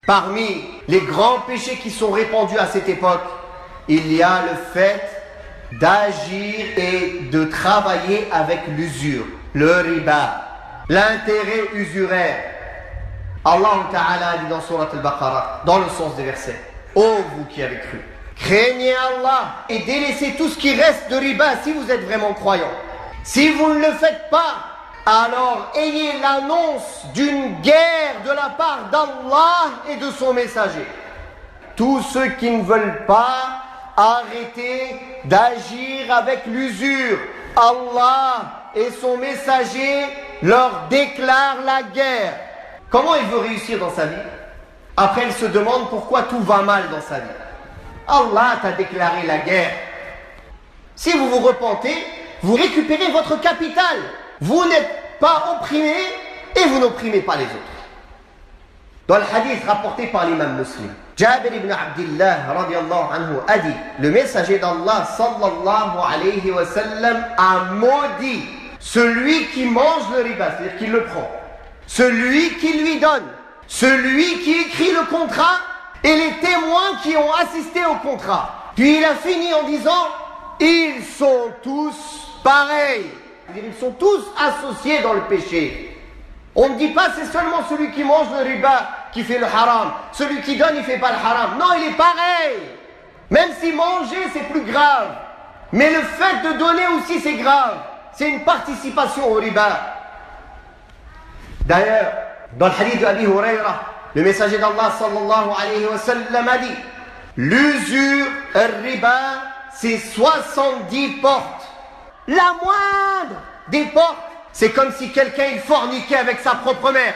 Parmi les grands péchés qui sont répandus à cette époque, il y a le fait d'agir et de travailler avec l'usure, le riba, l'intérêt usuraire. Allah Ta'ala dit dans Surat Al-Baqarah, dans le sens des versets: ô vous qui avez cru, craignez Allah et délaissez tout ce qui reste de riba si vous êtes vraiment croyants. Si vous ne le faites pas, alors ayez l'annonce d'une guerre de la part d'Allah et de son messager. Tous ceux qui ne veulent pas arrêter d'agir avec l'usure, Allah et son messager leur déclarent la guerre. Comment il veut réussir dans sa vie? Après, il se demande pourquoi tout va mal dans sa vie. Allah t'a déclaré la guerre. Si vous vous repentez, vous récupérez votre capital. Vous n'êtes pas opprimé et vous n'opprimez pas les autres. Dans le hadith rapporté par l'imam Muslim, Jabir ibn Abdillah radiyallahu anhu a dit: le messager d'Allah sallallahu alayhi wa sallam a maudit celui qui mange le riba, c'est-à-dire qui le prend, celui qui lui donne, celui qui écrit le contrat et les témoins qui ont assisté au contrat. Puis il a fini en disant: ils sont tous pareils. C'est-à-dire, ils sont tous associés dans le péché. On ne dit pas c'est seulement celui qui mange le riba qui fait le haram. Celui qui donne, il ne fait pas le haram. Non, il est pareil. Même si manger, c'est plus grave. Mais le fait de donner aussi, c'est grave. C'est une participation au riba. D'ailleurs, dans le hadith d'Abi Huraira, le messager d'Allah sallallahu alayhi wa sallam a dit: l'usure, le riba, c'est 70 portes. La moindre des portes, c'est comme si quelqu'un il forniquait avec sa propre mère.